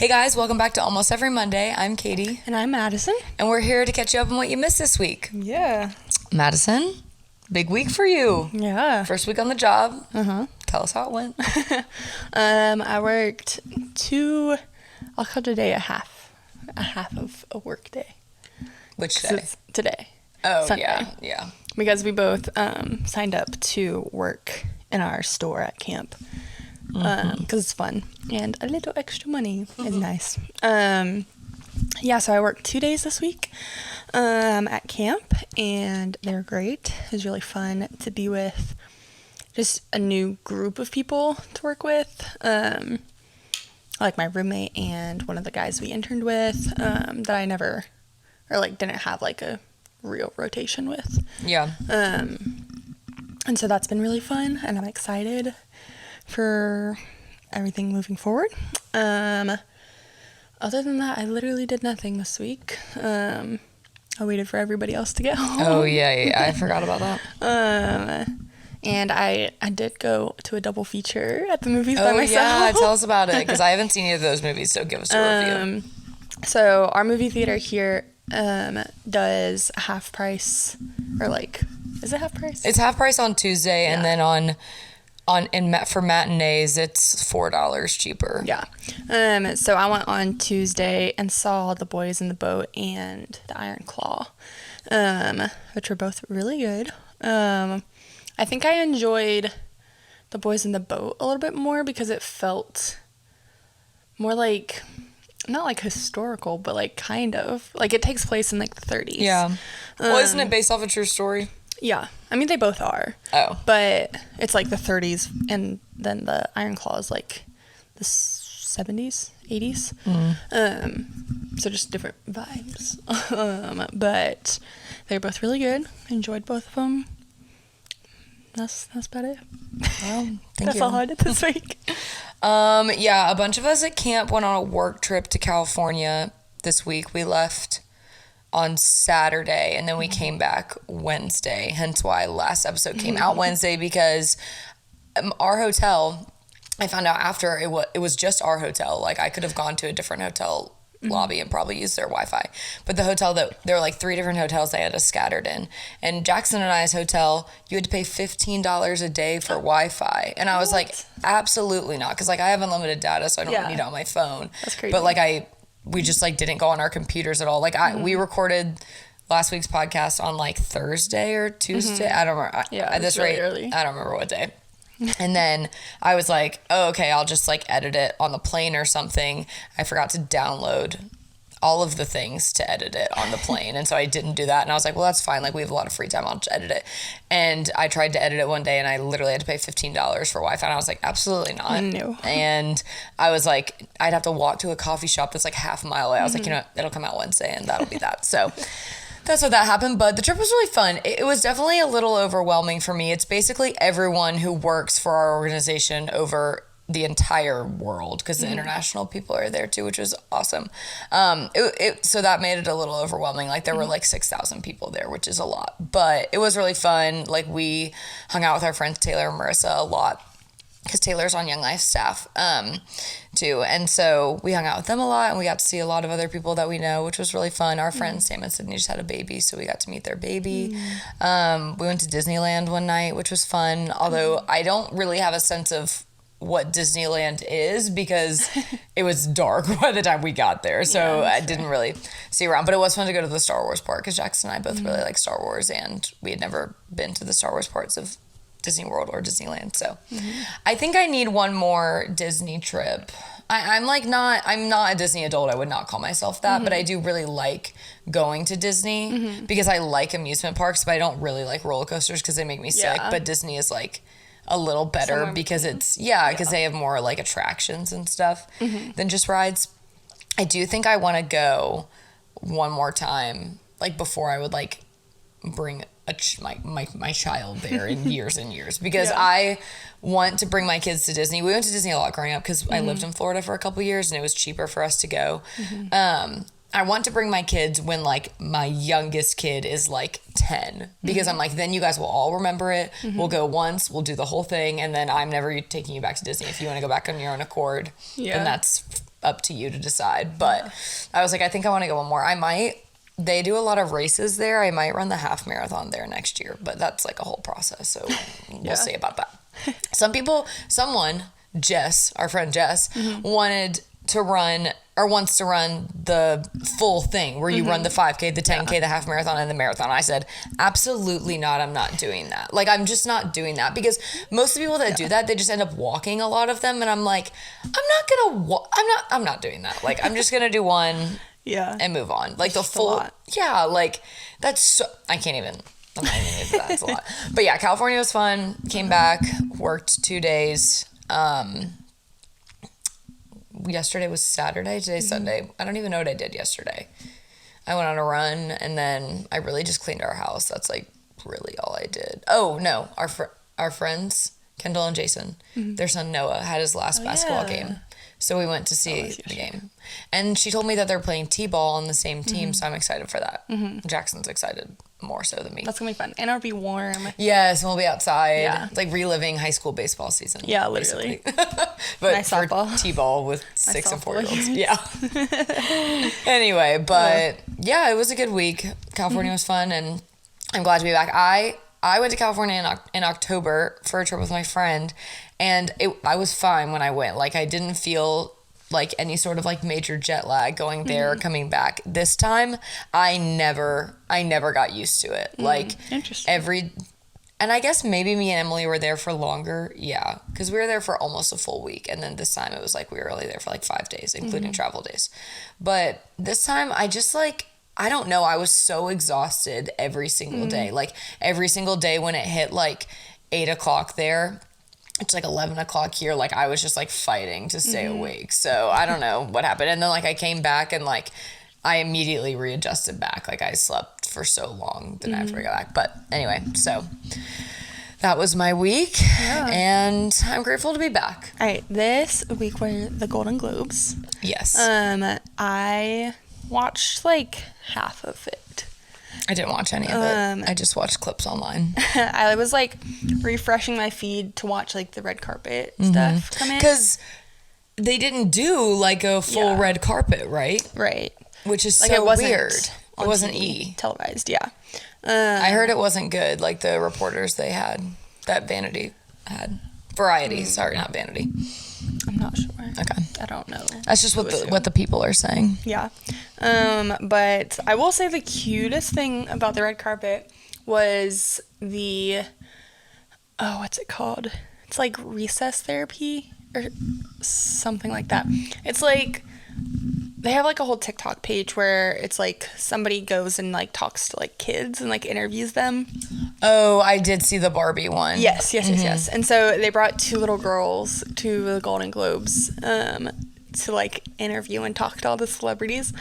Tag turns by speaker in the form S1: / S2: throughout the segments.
S1: Hey guys, welcome back to Almost Every Monday. I'm Katie.
S2: And I'm Madison.
S1: And we're here to catch you up on what you missed this week.
S2: Yeah.
S1: Madison, big week for you.
S2: Yeah.
S1: First week on the job.
S2: Uh-huh.
S1: Tell us how it went.
S2: I worked I'll call today a half of a work day.
S1: Which day?
S2: Today.
S1: Oh,
S2: Sunday.
S1: yeah.
S2: Because we both signed up to work in our store at camp. Because it's fun. And a little extra money is nice. So I worked 2 days this week at camp, and they were great. It was really fun to be with just a new group of people to work with. Like my roommate and one of the guys we interned with that I never, didn't have like a real rotation with.
S1: Yeah.
S2: And so that's been really fun, and I'm excited for everything moving forward. Other than that, I literally did nothing this week. I waited for everybody else to get home.
S1: Oh, yeah. I forgot about
S2: that. And I did go to a double feature at the movies by myself.
S1: Yeah, tell us about it, because I haven't seen either of those movies, so give us a review.
S2: So our movie theater here does half price, is it half price?
S1: It's half price on Tuesday, and then for matinees, it's $4 cheaper.
S2: Yeah. So I went on Tuesday and saw The Boys in the Boat and The Iron Claw, which were both really good. I think I enjoyed The Boys in the Boat a little bit more because it felt more like, not like historical, but like kind of. Like it takes place in like the 30s.
S1: Yeah. Well, isn't it based off a true story?
S2: Yeah. I mean, they both are.
S1: Oh.
S2: But it's like the 30s, and then the Iron Claw is like the 70s, 80s. So just different vibes. But they're both really good. Enjoyed both of them. That's about it.
S1: Well,
S2: That's all I did this week.
S1: A bunch of us at camp went on a work trip to California this week. We left on Saturday, and then we came back Wednesday, hence why last episode came out Wednesday, because our hotel, I found out after it was just our hotel. Like, I could have gone to a different hotel lobby and probably used their Wi-Fi, but the hotel there were like 3 different hotels they had us scattered in, and Jackson and I's hotel, you had to pay $15 a day for Wi-Fi, and I was like, absolutely not, because like I have unlimited data, so I don't need it on my phone.
S2: That's crazy.
S1: But like we just like didn't go on our computers at all. Like we recorded last week's podcast on like Thursday or Tuesday. I don't remember. At this rate, early. I don't remember what day. And then I was like, oh, okay, I'll just like edit it on the plane or something. I forgot to download all of the things to edit it on the plane. And so I didn't do that. And I was like, well, that's fine. Like, we have a lot of free time. I'll just edit it. And I tried to edit it one day, and I literally had to pay $15 for Wi-Fi. And I was like, absolutely not.
S2: No.
S1: And I was like, I'd have to walk to a coffee shop that's like half a mile away. I was like, you know what? It'll come out Wednesday, and that'll be that. So that's what that happened. But the trip was really fun. It was definitely a little overwhelming for me. It's basically everyone who works for our organization over the entire world, because the international people are there too, which was awesome. So that made it a little overwhelming. Like, there were like 6,000 people there, which is a lot, but it was really fun. Like, we hung out with our friends Taylor and Marissa a lot, because Taylor's on Young Life staff too, and so we hung out with them a lot, and we got to see a lot of other people that we know, which was really fun. Our friend Sam and Sydney just had a baby, so we got to meet their baby. We went to Disneyland one night, which was fun, although I don't really have a sense of what Disneyland is, because it was dark by the time we got there, so I didn't really see around. But it was fun to go to the Star Wars park, because Jackson and I both really like Star Wars, and we had never been to the Star Wars parts of Disney World or Disneyland. So I think I need one more Disney trip. I'm not a Disney adult. I would not call myself that, but I do really like going to Disney because I like amusement parks, but I don't really like roller coasters because they make me sick. But Disney is like a little better because it's, because they have more like attractions and stuff than just rides. I do think I want to go one more time, like before I would like bring my child there in years and years, because I want to bring my kids to Disney. We went to Disney a lot growing up because I lived in Florida for a couple years and it was cheaper for us to go. I want to bring my kids when like my youngest kid is like 10, because I'm like, then you guys will all remember it. We'll go once, we'll do the whole thing, and then I'm never taking you back to Disney. If you want to go back on your own accord, then that's up to you to decide. But I was like, I think I want to go one more. They do a lot of races there. I might run the half marathon there next year, but that's like a whole process. So we'll see about that. Jess, our friend Jess, wants to run the full thing where you run the 5K, the 10K, the half marathon, and the marathon. I said, absolutely not. I'm not doing that. Like, I'm just not doing that, because most of the people that do that, they just end up walking a lot of them. And I'm like, I'm not doing that. Like, I'm just going to do one and move on. Like, the full, like, that's so, I'm not even into that. It's a lot. But yeah, California was fun. Came back, worked 2 days. Yesterday was Saturday. Today's Sunday. I don't even know what I did yesterday. I went on a run, and then I really just cleaned our house. That's like really all I did. Oh no, our friends Kendall and Jason, their son Noah had his last basketball game, so we went to see the game. And she told me that they're playing t-ball on the same team, so I'm excited for that. Jackson's excited more so than me.
S2: That's gonna be fun, and it'll be warm.
S1: Yes, and we'll be outside. Yeah. It's like reliving high school baseball season. Yeah, literally. But nice for softball. T-ball with 6 and 4-year-olds. Yeah. Anyway, but yeah, it was a good week. California was fun, and I'm glad to be back. I went to California in October for a trip with my friend, and I was fine when I went. Like, I didn't feel like any sort of like major jet lag going there or coming back. This time, I never got used to it. Like,
S2: interesting.
S1: And I guess maybe me and Emily were there for longer. Yeah, because we were there for almost a full week, and then this time it was like we were only there for like 5 days, including travel days. But this time, I just like, I don't know, I was so exhausted every single day. Like, every single day when it hit like 8 o'clock there, it's like 11 o'clock here. Like, I was just like fighting to stay awake. So I don't know what happened. And then like I came back, and like I immediately readjusted back. Like, I slept for so long that I have to get back. But anyway, so that was my week, and I'm grateful to be back.
S2: All right, this week were the Golden Globes.
S1: Yes.
S2: I watched like half of it.
S1: I didn't watch any of it. I just watched clips online.
S2: I was like refreshing my feed to watch like the red carpet stuff come in.
S1: Because they didn't do like a full red carpet, right?
S2: Right.
S1: Which is
S2: like
S1: so
S2: it wasn't
S1: weird. It wasn't
S2: televised, yeah.
S1: I heard it wasn't good, like the reporters they had, that Vanity had. Variety, sorry, not Vanity.
S2: I'm not sure.
S1: Okay.
S2: I don't know.
S1: That's just what the people are saying.
S2: Yeah. But I will say the cutest thing about the red carpet was what's it called? It's like recess therapy or something like that. It's like, they have like a whole TikTok page where it's like somebody goes and like talks to like kids and like interviews them.
S1: Oh, I did see the Barbie one.
S2: Yes. And so they brought 2 little girls to the Golden Globes to like interview and talk to all the celebrities,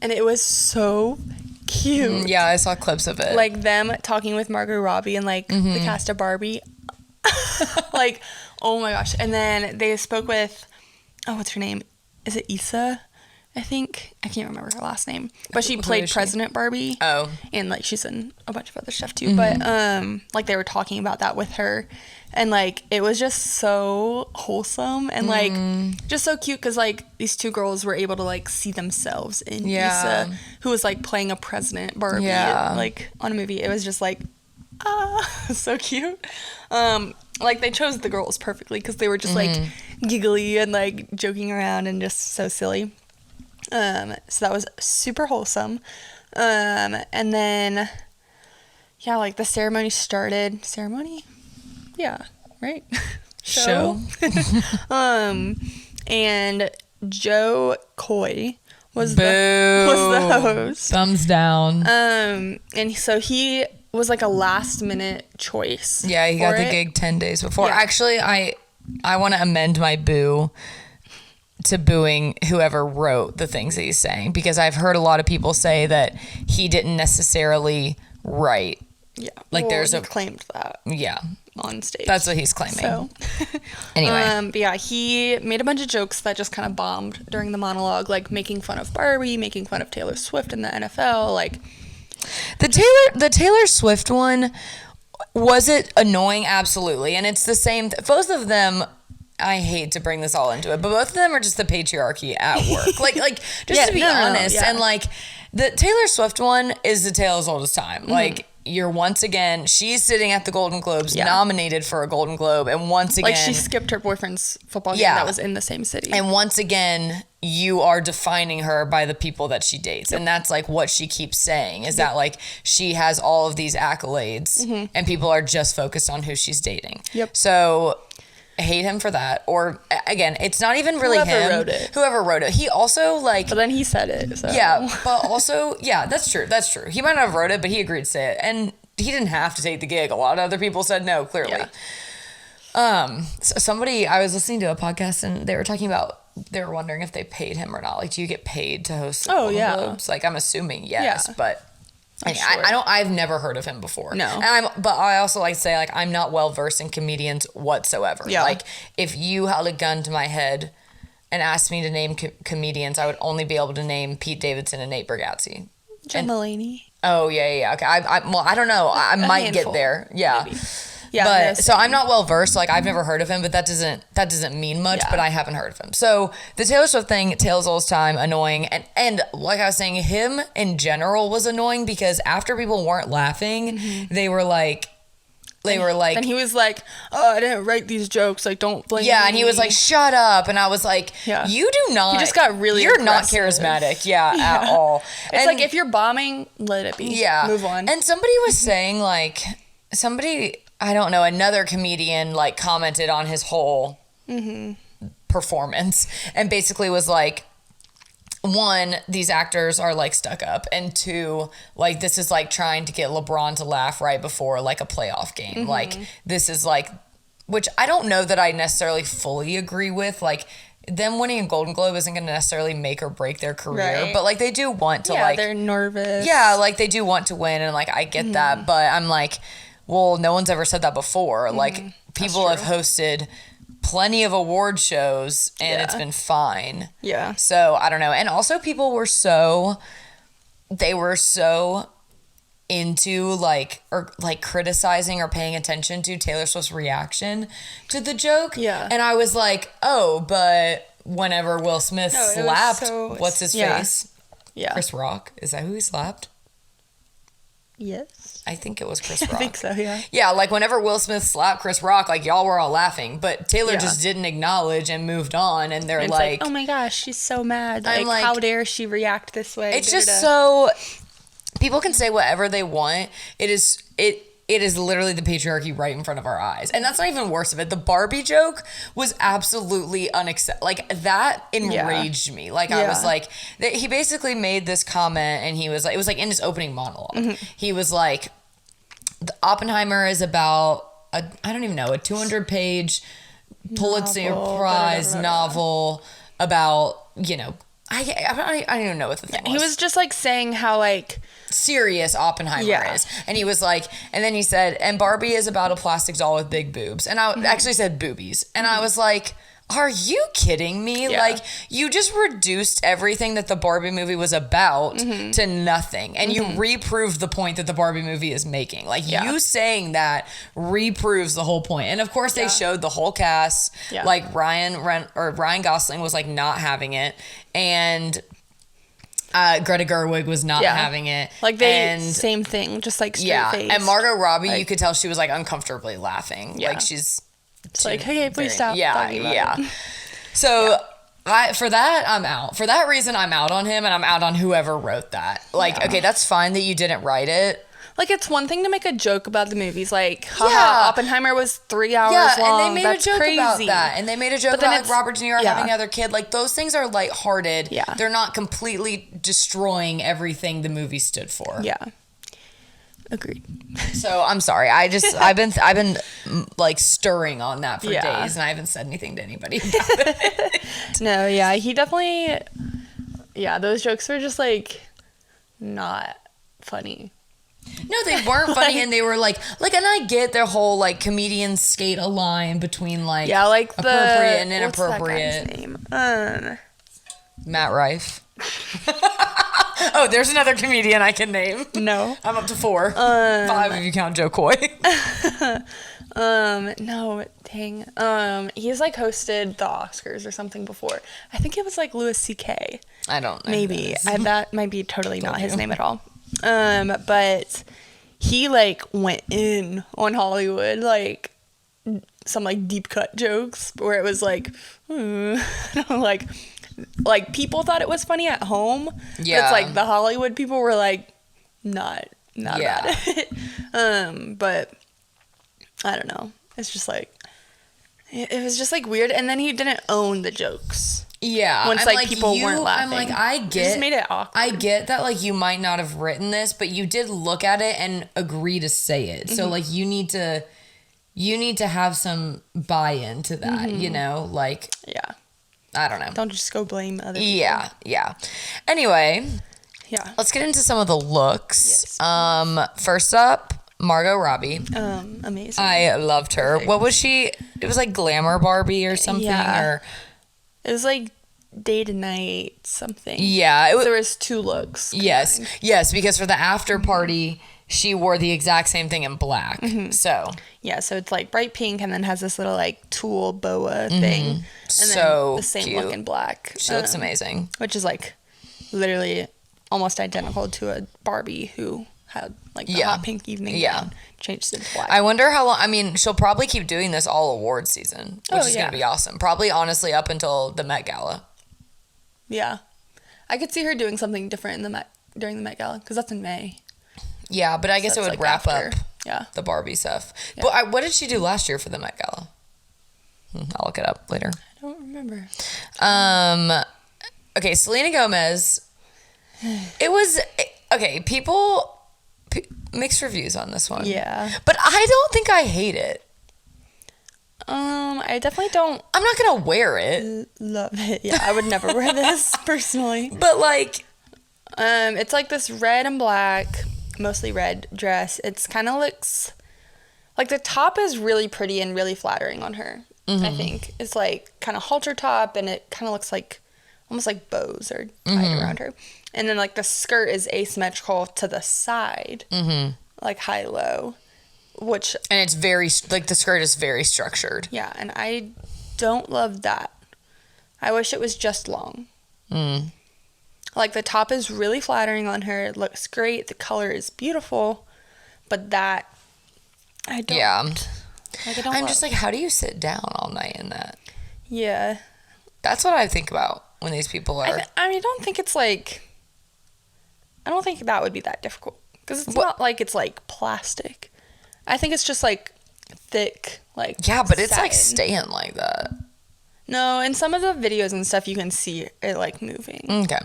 S2: and it was so cute.
S1: Yeah, I saw clips of it.
S2: Like them talking with Margot Robbie and like the cast of Barbie. Like, oh my gosh. And then they spoke with, what's her name? Is it Issa? I think. I can't remember her last name. But she played President Barbie. Oh. And like she's in a bunch of other stuff too. But like they were talking about that with her. And like it was just so wholesome and like just so cute, because like these 2 girls were able to like see themselves in Issa, who was like playing a President Barbie like on a movie. It was just like so cute. Like they chose the girls perfectly, because they were just like giggly and like joking around and just so silly. So that was super wholesome. And then like the ceremony started. Yeah, right?
S1: Show.
S2: And Joe Coy was the host.
S1: Thumbs down.
S2: And so he was like a last minute choice.
S1: Yeah, he got the gig 10 days before. Yeah. Actually, I want to amend my boo to booing whoever wrote the things that he's saying, because I've heard a lot of people say that he didn't necessarily write.
S2: Yeah.
S1: Like he
S2: claimed that.
S1: Yeah.
S2: On stage.
S1: That's what he's claiming.
S2: So
S1: anyway.
S2: But yeah, he made a bunch of jokes that just kind of bombed during the monologue, like making fun of Barbie, making fun of Taylor Swift in the NFL, like
S1: the Taylor Swift one, was it annoying? Absolutely. And it's the same both of them I hate to bring this all into it, but both of them are just the patriarchy at work. like just to be honest. And like the Taylor Swift one is the tale as old as time. Like you're once again, she's sitting at the Golden Globes, nominated for a Golden Globe, and once again,
S2: like she skipped her boyfriend's football game that was in the same city.
S1: And once again, you are defining her by the people that she dates. And that's like what she keeps saying is that like she has all of these accolades and people are just focused on who she's dating. So I hate him for that. Or again, it's not even really whoever wrote it. He also like,
S2: but then he said it. So.
S1: Yeah, but also, that's true. He might not have wrote it, but he agreed to say it. And he didn't have to take the gig. A lot of other people said no, clearly. So somebody, I was listening to a podcast and they were talking about, they were wondering if they paid him or not. Like, do you get paid to host the Golden Globes? Like, I'm assuming yes, but I've never heard of him before.
S2: No.
S1: But I also like to say, like, I'm not well versed in comedians whatsoever. Yeah. Like, if you held a gun to my head and asked me to name comedians, I would only be able to name Pete Davidson and Nate Bargatze.
S2: John Mulaney.
S1: Oh, yeah. Okay. Well, I don't know. I might get there. Yeah.
S2: Maybe.
S1: Yeah, but so I'm not well versed. Like I've never heard of him, but that doesn't mean much. But I haven't heard of him. So the Taylor Swift thing, Taylor's old time, annoying, and like I was saying, him in general was annoying because after people weren't laughing, they were like. And
S2: he was like, "Oh, I didn't write these jokes. Like, don't blame me."
S1: Yeah, and he was like, "Shut up!" And I was like, "You do not."
S2: He just got really.
S1: You're
S2: aggressive.
S1: Not charismatic, at all.
S2: It's like if you're bombing, let it be. Yeah, move on.
S1: And somebody was saying I don't know, another comedian like commented on his whole performance and basically was like, one, these actors are like stuck up, and two, like this is like trying to get LeBron to laugh right before like a playoff game. Like this is like, which I don't know that I necessarily fully agree with. Like them winning a Golden Globe isn't going to necessarily make or break their career, but like they do want to
S2: they're nervous.
S1: Yeah, like they do want to win, and like I get that, but I'm like, well, no one's ever said that before. Like people have hosted plenty of award shows and it's been fine. Yeah. So I don't know. And also people were so into like criticizing or paying attention to Taylor Swift's reaction to the joke. Yeah. And I was like, oh, but whenever Will Smith slapped what's his face? Yeah. Chris Rock. Is that who he slapped?
S2: Yes.
S1: I think it was Chris Rock.
S2: I think so, yeah.
S1: Yeah, like whenever Will Smith slapped Chris Rock, like y'all were all laughing, but Taylor just didn't acknowledge and moved on, and they're like,
S2: oh my gosh, she's so mad. Like, how dare she react this way?
S1: It's just so, people can say whatever they want. It is literally the patriarchy right in front of our eyes. And that's not even worse of it. The Barbie joke was absolutely unacceptable. Like, that enraged me. Like, I was like, he basically made this comment, and he was like, it was like in his opening monologue. He was like, the Oppenheimer is about, a 200-page Pulitzer Prize novel about, I don't even know what the thing was.
S2: He was just like saying how like
S1: serious Oppenheimer is. And he was like, and then he said, and Barbie is about a plastic doll with big boobs. And I actually said boobies. And I was like, are you kidding me? Yeah. Like, you just reduced everything that the Barbie movie was about to nothing. And you reproved the point that the Barbie movie is making. Like, you saying that reproves the whole point. And of course, they showed the whole cast. Yeah. Like, Ryan Gosling was like not having it. And Greta Gerwig was not having it.
S2: Like same thing, just like straight face.
S1: And Margot Robbie, you could tell she was like uncomfortably laughing. Yeah. Like she's
S2: like, hey, please stop.
S1: Yeah. So for that, I'm out. For that reason, I'm out on him, and I'm out on whoever wrote that. Like, okay, that's fine that you didn't write it.
S2: Like, it's one thing to make a joke about the movies. Like, haha, Oppenheimer was 3 hours long.
S1: Yeah, and they made a joke about that. And they made a joke about like, Robert De Niro having another kid. Like, those things are lighthearted. Yeah. They're not completely destroying everything the movie stood for.
S2: Yeah. Agreed.
S1: So, I'm sorry. I've been like stirring on that for days, and I haven't said anything to anybody about it.
S2: No, yeah. He definitely... Yeah, those jokes were just, like, not funny.
S1: No, they weren't funny, and they were like, and I get their whole like comedians skate a line between like appropriate and inappropriate.
S2: What's that guy's name?
S1: Matt Rife. Oh, there's another comedian I can name.
S2: No,
S1: I'm up to 4. 5 if you count Joe Coy.
S2: No, dang. He's like hosted the Oscars or something before. I think it was like Louis C.K.
S1: I don't know.
S2: Maybe. That might be totally not his name at all. But he like went in on Hollywood, like some like deep cut jokes where it was like, like people thought it was funny at home.
S1: Yeah.
S2: But it's like the Hollywood people were like, not about it. But I don't know. It's just like, it was just like weird. And then he didn't own the jokes.
S1: Yeah.
S2: Once like people weren't laughing.
S1: I'm like, I get.
S2: It just made it awkward.
S1: I get that like you might not have written this, but you did look at it and agree to say it. So like you need to have some buy-in to that, you know? Like,
S2: yeah.
S1: I don't know.
S2: Don't just go blame other people.
S1: Yeah. Anyway, let's get into some of the looks. Yes. First up, Margot Robbie.
S2: Amazing.
S1: I loved her. What was she? It was like Glamour Barbie or something.
S2: Yeah.
S1: Or
S2: it was like day to night something.
S1: Yeah. It was,
S2: there was 2 looks.
S1: Yes, because for the after party, she wore the exact same thing in black. So.
S2: Yeah, so it's like bright pink and then has this little like tulle boa thing. And
S1: so
S2: then the same
S1: cute.
S2: look in black.
S1: She looks amazing.
S2: Which is like literally almost identical to a Barbie who had like the hot pink evening gown, changed it to black.
S1: I wonder how long. I mean, she'll probably keep doing this all award season, which is going to be awesome. Probably, honestly, up until the Met Gala.
S2: Yeah. I could see her doing something different during the Met Gala because that's in May.
S1: Yeah, but I guess it would like wrap up the Barbie stuff. Yeah. But what did she do last year for the Met Gala? I'll look it up later.
S2: I don't remember.
S1: Okay, Selena Gomez. It was... Okay, people... mixed reviews on this one.
S2: Yeah.
S1: But I don't think I hate it.
S2: I definitely don't...
S1: I'm not going to wear it.
S2: Love it. Yeah, I would never wear this, personally.
S1: But, like...
S2: It's like this red and black, mostly red dress. It's kind of looks... Like, the top is really pretty and really flattering on her, I think. It's, like, kind of halter top, and it kind of looks like... Almost like bows are tied around her. And then, like, the skirt is asymmetrical to the side. Like, high-low. Which...
S1: And it's very... Like, the skirt is very structured.
S2: Yeah, and I don't love that. I wish it was just long. Like, the top is really flattering on her. It looks great. The color is beautiful. But that... I don't...
S1: Yeah.
S2: Like, I don't
S1: I'm just like, how do you sit down all night in that?
S2: Yeah.
S1: That's what I think about when these people are...
S2: I don't think it's like... I don't think that would be that difficult. Because it's not like it's like plastic. I think it's just like thick, like...
S1: Yeah, but it's
S2: satin.
S1: like staying like that.
S2: No, in some of the videos and stuff, you can see it like moving.
S1: Okay.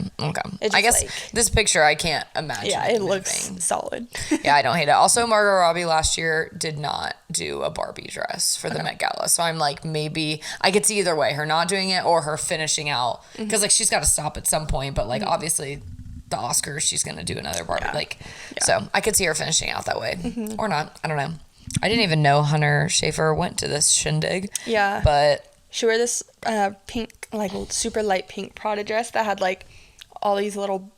S1: I guess like, this picture, I can't imagine.
S2: Yeah, it looks solid.
S1: Yeah, I don't hate it. Also, Margot Robbie last year did not do a Barbie dress for the Met Gala. So I'm like, maybe I could see either way, her not doing it or her finishing out. Because like she's got to stop at some point. But like obviously the Oscars, she's going to do another Barbie. So I could see her finishing out that way. Or not. I don't know. I didn't even know Hunter Schafer went to this shindig.
S2: Yeah.
S1: But...
S2: She wore this pink, like super light pink Prada dress that had like all these little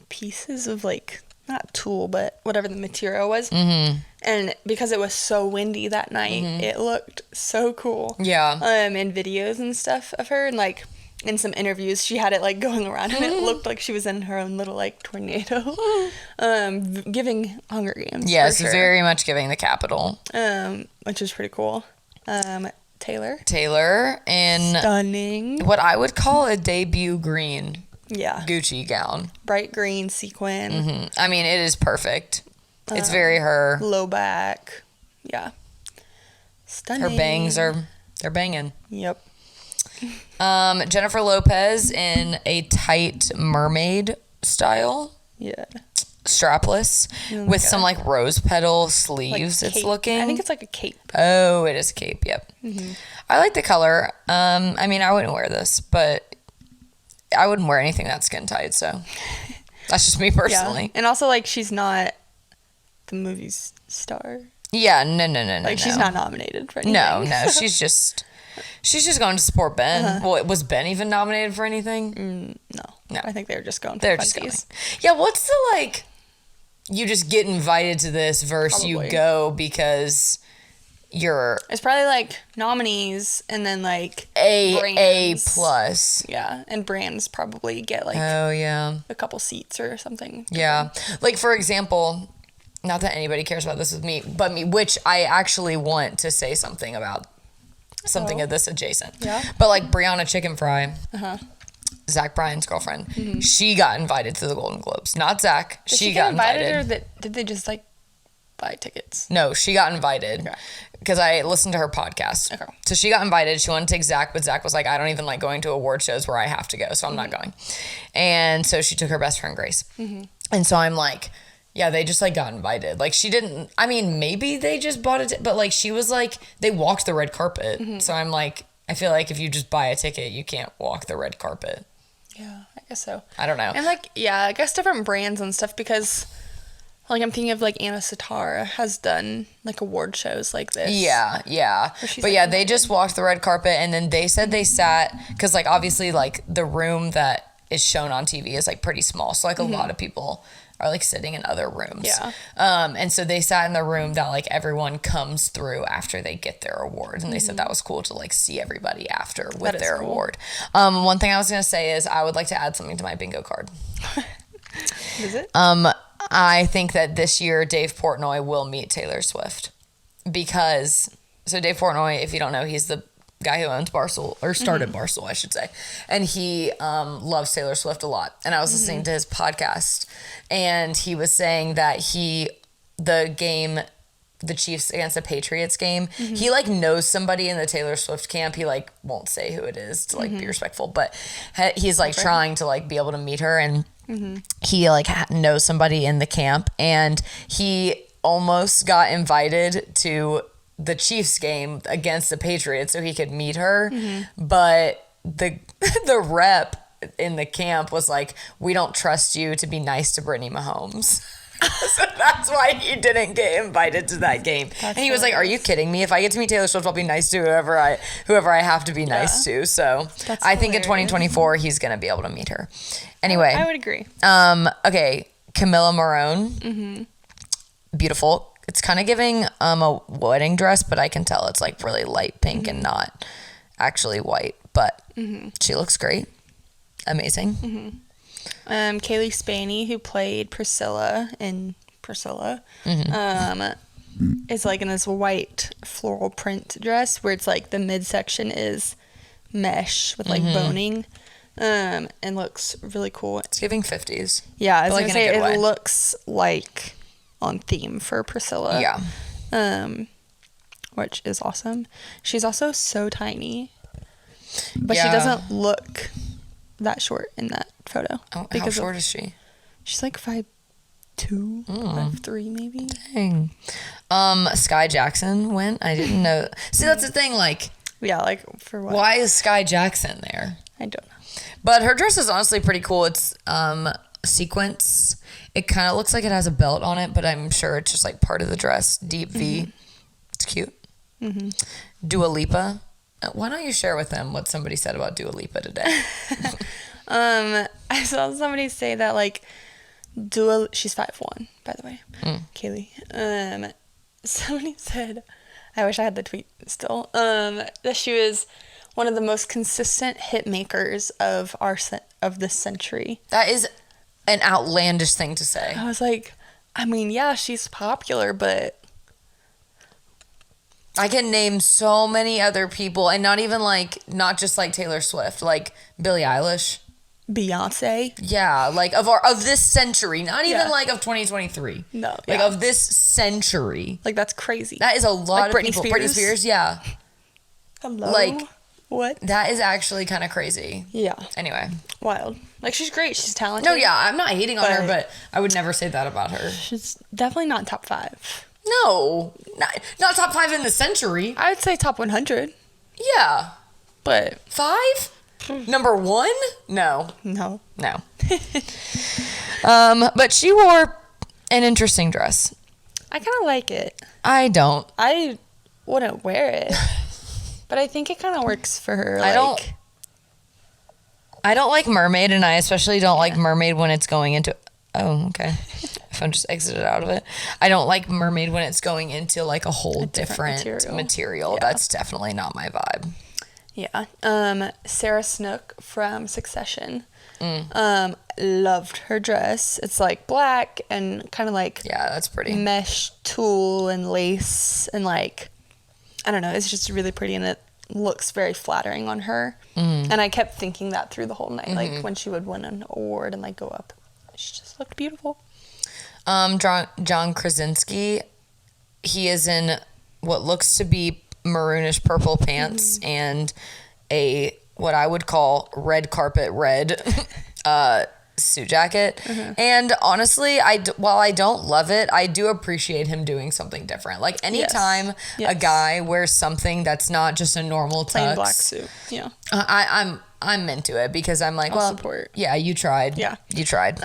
S2: pieces of like, not tulle, but whatever the material was. And because it was so windy that night, it looked so cool.
S1: Yeah.
S2: In videos and stuff of her, and like in some interviews, she had it like going around and it looked like she was in her own little like tornado. Giving Hunger Games.
S1: Yes,
S2: for sure.
S1: very much giving the Capitol.
S2: Which is pretty cool.
S1: Taylor in
S2: stunning,
S1: what I would call a debut green Gucci gown.
S2: Bright green sequin.
S1: I mean, it is perfect. It's very her.
S2: Low back. Yeah. Stunning.
S1: Her bangs they're banging.
S2: Yep.
S1: Jennifer Lopez in a tight mermaid style.
S2: Yeah.
S1: Strapless with some like rose petal sleeves.
S2: Like
S1: it's looking.
S2: I think it's like a cape.
S1: Oh, it is a cape. Yep. I like the color. I mean, I wouldn't wear this, but I wouldn't wear anything that's skin tight. So that's just me personally.
S2: Yeah. And also, like, she's not the movie's star.
S1: Yeah. No.
S2: Like, she's not nominated for anything.
S1: No. She's just going to support Ben. Well, was Ben even nominated for anything?
S2: No. I think they were just going for
S1: They're just going. Yeah. What's the like? You just get invited to this versus you go because
S2: It's probably like nominees and then like
S1: A
S2: brands.
S1: plus.
S2: Yeah, and brands probably get like
S1: Oh yeah.
S2: a couple seats or something.
S1: Yeah. Like for example, not that anybody cares about this with me, but me, which I actually want to say something about something of this adjacent.
S2: Yeah.
S1: But like Brianna Chicken Fry,
S2: Uh-huh.
S1: Zach Bryan's girlfriend, she got invited to the Golden Globes. Not Zach.
S2: Did
S1: She
S2: get
S1: got
S2: invited,
S1: invited.
S2: or did they just like buy tickets?
S1: No, she got invited
S2: Okay.
S1: because I listened to her podcast.
S2: Okay.
S1: So she got invited. She wanted to take Zach, but Zach was like, I don't even like going to award shows where I have to go, so I'm not going. And so she took her best friend, Grace. And so I'm like, yeah, they just like got invited. Like she didn't, I mean, maybe they just bought it, but like she was like, they walked the red carpet. So I'm like, I feel like if you just buy a ticket, you can't walk the red carpet.
S2: Yeah, I guess so.
S1: I don't know.
S2: And like, yeah, I guess different brands and stuff, because like I'm thinking of like Anna Sitara has done like award shows like this.
S1: Yeah.
S2: she's,
S1: But
S2: like,
S1: yeah, they just walked the red carpet, and then they said they sat, because like obviously like the room that is shown on TV is like pretty small. So like a lot of people are like sitting in other rooms.
S2: Yeah.
S1: And so they sat in the room that like everyone comes through after they get their award. And they said that was cool to like see everybody after with their
S2: cool.
S1: award. One thing I was going to say is I would like to add something to my bingo card.
S2: Is it?
S1: I think that this year Dave Portnoy will meet Taylor Swift, because Dave Portnoy, if you don't know, he's the guy who owns Barstool, or started Barstool, I should say, and he loves Taylor Swift a lot. And I was listening to his podcast, and he was saying that the Chiefs against the Patriots game, he like knows somebody in the Taylor Swift camp. He like won't say who it is to like be respectful, but he's like trying to like be able to meet her, and he like knows somebody in the camp, and he almost got invited to the Chiefs game against the Patriots so he could meet her, but the rep in the camp was like, we don't trust you to be nice to Brittany Mahomes. So that's why he didn't get invited to that game. And he was like, are you kidding me? If I get to meet Taylor Swift, I'll be nice to whoever I have to be nice to. So
S2: That's
S1: I think in
S2: hilarious.
S1: 2024 he's going to be able to meet her. Anyway.
S2: I would agree.
S1: Okay, Camilla Morone. Beautiful. It's kind of giving a wedding dress, but I can tell it's like really light pink and not actually white. But she looks great. Amazing.
S2: Kaylee Spaney, who played Priscilla in Priscilla, is like in this white floral print dress where it's like the midsection is mesh with like boning, and looks really cool.
S1: It's giving 50s.
S2: Yeah, I was
S1: But,
S2: gonna
S1: like, in a
S2: say
S1: good way.
S2: it looks like on theme for Priscilla.
S1: Yeah.
S2: Which is awesome. She's also so tiny, but she
S1: Yeah.
S2: doesn't look that short in that photo.
S1: Oh, how short is she?
S2: She's like 5'2", 5'3", maybe.
S1: Dang. Sky Jackson went. I didn't know. See, that's the thing. Like,
S2: Yeah, like for what?
S1: why is Sky Jackson there?
S2: I don't know.
S1: But her dress is honestly pretty cool. It's sequence. It kind of looks like it has a belt on it, but I'm sure it's just like part of the dress. Deep V. It's cute. Dua Lipa. Why don't you share with them what somebody said about Dua Lipa today?
S2: I saw somebody say that like she's 5'1", by the way, Kaylee. Somebody said, I wish I had the tweet still, that she was one of the most consistent hit makers of this century.
S1: That is an outlandish thing to say.
S2: I was like, I mean, yeah, she's popular, but
S1: I can name so many other people, and not just like Taylor Swift, like Billie Eilish.
S2: Beyonce.
S1: Yeah, like of this century, not even
S2: Yeah.
S1: like of 2023.
S2: No,
S1: like
S2: yeah.
S1: of this century.
S2: Like, that's crazy.
S1: That is a lot
S2: Like
S1: of
S2: Britney
S1: people.
S2: Spears?
S1: Britney Spears, yeah.
S2: Hello?
S1: like-
S2: What?
S1: That is actually kind of crazy.
S2: Yeah.
S1: Anyway.
S2: Wild. Like, she's great. She's talented.
S1: No, yeah, I'm not hating on her,
S2: But-
S1: but I would never say that about her.
S2: She's definitely not top 5.
S1: No, not top 5 in the century.
S2: I would say top 100,
S1: Yeah.
S2: but
S1: 5? Number 1? No.
S2: no.
S1: No. But she wore an interesting dress.
S2: I kind of like it.
S1: I don't.
S2: I wouldn't wear it, but I think it kind of works for her.
S1: I don't like mermaid, and I especially don't like mermaid when it's going into... Oh, okay. phone just exited out of it. I don't like mermaid when it's going into like a whole different material.
S2: Yeah.
S1: That's definitely not my vibe.
S2: Yeah. Sarah Snook from Succession. Loved her dress. It's like black and kind of like
S1: Yeah, that's pretty.
S2: mesh tulle and lace and like, I don't know, it's just really pretty and it looks very flattering on her. And I kept thinking that through the whole night, like when she would win an award and like go up, she just looked beautiful.
S1: John Krasinski, he is in what looks to be maroonish purple pants and a what I would call red carpet red suit jacket. And honestly, while I don't love it, I do appreciate him doing something different. Like anytime a guy wears something that's not just a normal tux,
S2: plain black suit. Yeah.
S1: I'm into it because I'm like,
S2: I'll support.
S1: Yeah, you tried.
S2: Yeah.
S1: You tried.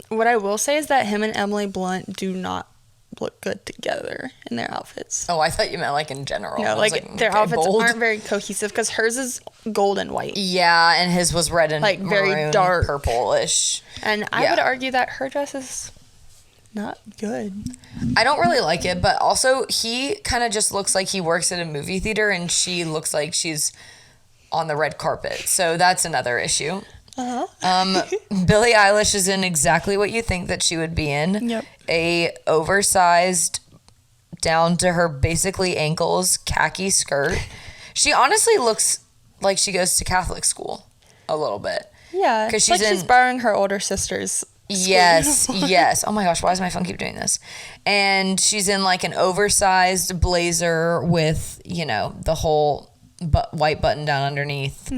S2: What I will say is that him and Emily Blunt do not look good together in their outfits.
S1: Oh, I thought you meant like in general.
S2: No, like their outfits aren't very cohesive because hers is gold and white.
S1: Yeah, and his was red and
S2: like very
S1: maroon,
S2: dark,
S1: purplish.
S2: And I would argue that her dress is not good.
S1: I don't really like it, but also he kind of just looks like he works at a movie theater, and she looks like she's on the red carpet. So that's another issue. Billie Eilish is in exactly what you think that she would be in.
S2: Yep.
S1: A oversized down to her basically ankles khaki skirt. She honestly looks like she goes to Catholic school a little bit.
S2: Yeah, because she's borrowing her older sister's
S1: Yes, yes. Oh my gosh, why does my phone keep doing this? And she's in like an oversized blazer with, you know, the whole white button down underneath.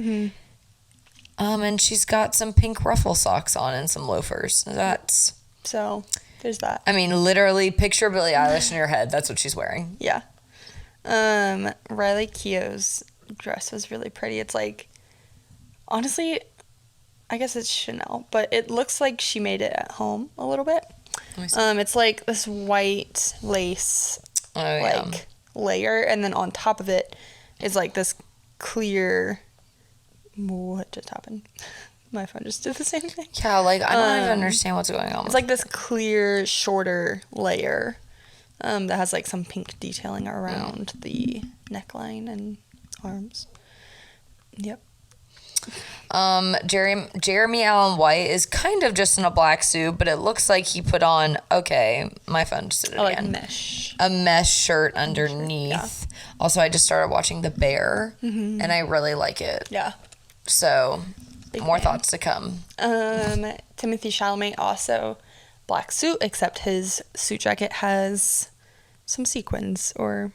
S1: And she's got some pink ruffle socks on and some loafers.
S2: So there's that.
S1: I mean, literally picture Billie Eilish in your head. That's what she's wearing.
S2: Yeah. Riley Keough's dress was really pretty. It's like, honestly, I guess it's Chanel, but it looks like she made it at home a little bit. It's like this white lace layer, and then on top of it is like this clear. What just happened? My phone just did the same thing.
S1: Yeah, like I don't even understand what's going on.
S2: It's like this clear, shorter layer that has like some pink detailing around the neckline and arms. Yep.
S1: Jeremy Allen White is kind of just in a black suit, but it looks like he put on, my phone just did it again.
S2: A
S1: mesh shirt underneath. Yeah. Also, I just started watching The Bear, and I really like it.
S2: Yeah.
S1: So, more thoughts to come.
S2: Timothée Chalamet also black suit, except his suit jacket has some sequins, or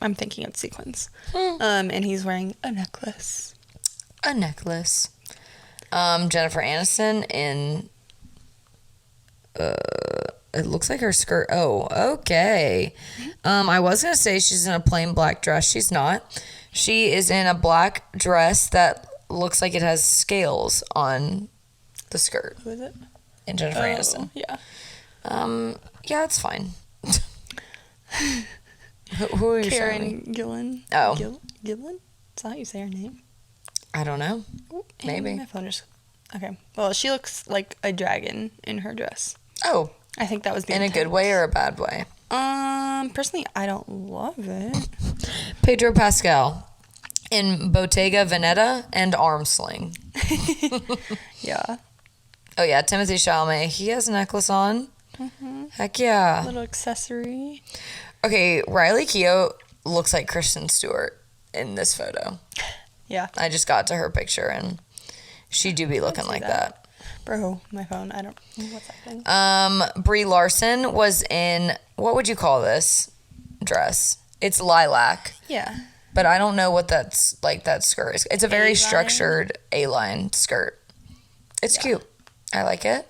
S2: I'm thinking it's sequins. And he's wearing a necklace. Jennifer
S1: Aniston in it looks like her skirt. Oh, okay. I was gonna say she's in a plain black dress. She's not. She is in a black dress that looks like it has scales on the skirt.
S2: Who is it?
S1: And Jennifer Aniston.
S2: Yeah.
S1: Yeah, it's fine. Who are you
S2: Karen Gillan.
S1: Oh.
S2: Gillan? Is that how you say her name?
S1: I don't know. Maybe.
S2: My phone just... Okay. Well, she looks like a dragon in her dress.
S1: Oh.
S2: I think that was the
S1: In
S2: intent.
S1: a good way or a bad way?
S2: Personally, I don't love it.
S1: Pedro Pascal in Bottega Veneta and Arm Sling.
S2: Yeah.
S1: Oh, yeah. Timothée Chalamet. He has a necklace on. Heck yeah.
S2: A little accessory.
S1: Okay, Riley Keough looks like Kristen Stewart in this photo.
S2: Yeah.
S1: I just got to her picture, and she do be looking like that.
S2: Bro, my phone, I don't know what's happening.
S1: Brie Larson was in, what would you call this dress? It's lilac.
S2: Yeah.
S1: But I don't know what that's like, that skirt is. It's a very structured A-line skirt. It's cute. I like it.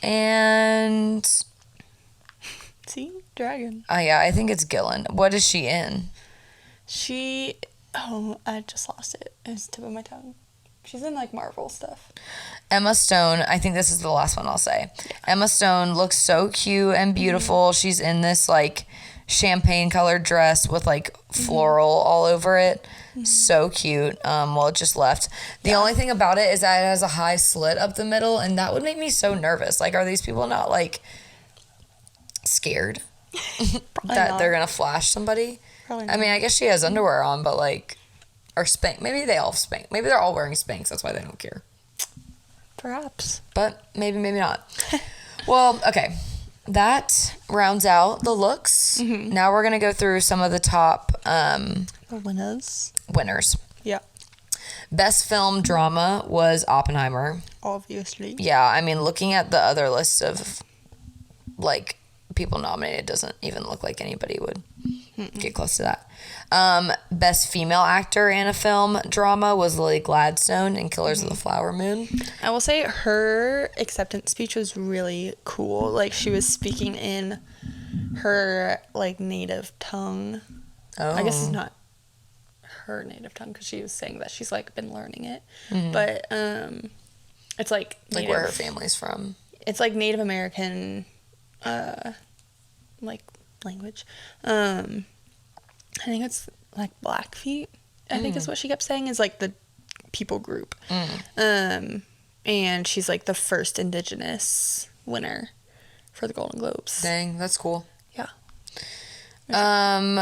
S1: And...
S2: See? Dragon.
S1: Yeah, I think it's Gillan. What is she in?
S2: I just lost it. It's the tip of my tongue. She's in, like, Marvel stuff.
S1: Emma Stone, I think this is the last one I'll say. Yeah. Emma Stone looks so cute and beautiful. She's in this, like, champagne colored dress with like floral all over it. So cute. Well, it just left. The only thing about it is that it has a high slit up the middle, and that would make me so nervous. Like, are these people not like scared that they're gonna flash somebody?
S2: Probably
S1: I mean, I guess she has underwear on, but like, or Spanx. Maybe they all have Spanx. Maybe they're all wearing Spanx. That's why they don't care.
S2: Perhaps.
S1: But maybe not. Well, okay. That rounds out the looks. Now we're gonna go through some of the top
S2: The winners. Yeah.
S1: Best film drama was Oppenheimer.
S2: Obviously.
S1: Yeah, I mean, looking at the other list of like people nominated doesn't even look like anybody would get close to that. Best female actor in a film drama was Lily Gladstone in Killers of the Flower Moon.
S2: I will say her acceptance speech was really cool. Like, she was speaking in her like native tongue.
S1: Oh.
S2: I guess it's not her native tongue because she was saying that she's like been learning it. But it's like native,
S1: where her family's from.
S2: It's like Native American like language. I think it's like Blackfeet, I think is what she kept saying, is like the people group. And she's like the first Indigenous winner for the Golden Globes.
S1: Dang, that's cool.
S2: Yeah.
S1: I'm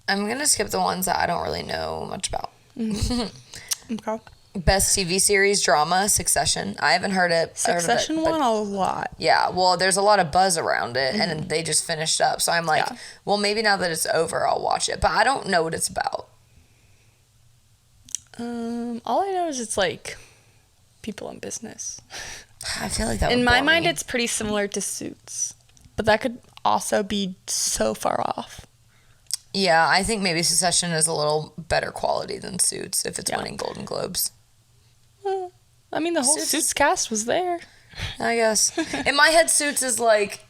S1: gonna skip the ones that I don't really know much about.
S2: Okay.
S1: Best TV series drama, Succession. I haven't heard it.
S2: Succession won a lot.
S1: Yeah, well, there's a lot of buzz around it, and they just finished up. So I'm like, well, maybe now that it's over, I'll watch it. But I don't know what it's about.
S2: All I know is it's like people in business.
S1: I feel like that.
S2: In my mind, it's pretty similar to Suits, but that could also be so far off.
S1: Yeah, I think maybe Succession is a little better quality than Suits if it's winning Golden Globes.
S2: I mean, the whole Suits cast was there.
S1: I guess. In my head, Suits is like...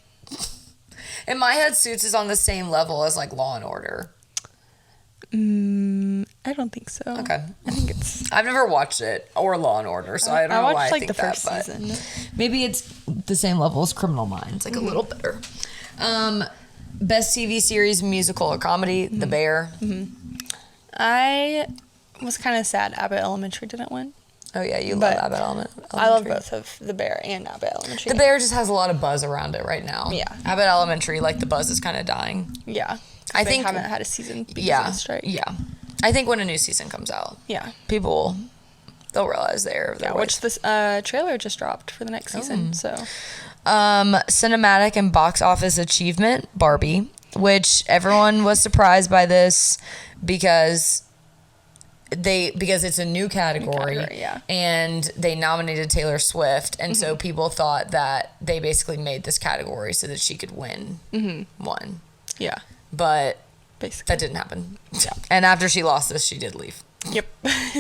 S1: In my head, Suits is on the same level as, like, Law & Order.
S2: I don't think so.
S1: Okay.
S2: I think it's...
S1: I've never watched it, or Law & Order, so I don't know why I think that. I watched, like, the first
S2: season.
S1: Maybe it's the same level as Criminal Minds, like a little better. Best TV series, musical or comedy, The Bear.
S2: I was kind of sad Abbott Elementary didn't win.
S1: Oh, yeah, you love Abbott Elementary.
S2: I love both of The Bear and Abbott Elementary.
S1: The Bear just has a lot of buzz around it right now.
S2: Yeah.
S1: Abbott Elementary, like, the buzz is kind of dying.
S2: Yeah.
S1: I think...
S2: They haven't had a season because of the strike.
S1: Yeah. I think when a new season comes out, people, they'll realize they're right.
S2: Which this trailer just dropped for the next season, so...
S1: Cinematic and box office achievement, Barbie, which everyone was surprised by this because it's a new category, and they nominated Taylor Swift, and so people thought that they basically made this category so that she could win one.
S2: Yeah.
S1: But
S2: basically
S1: that didn't happen. Yeah. And after she lost this, she did leave.
S2: Yep.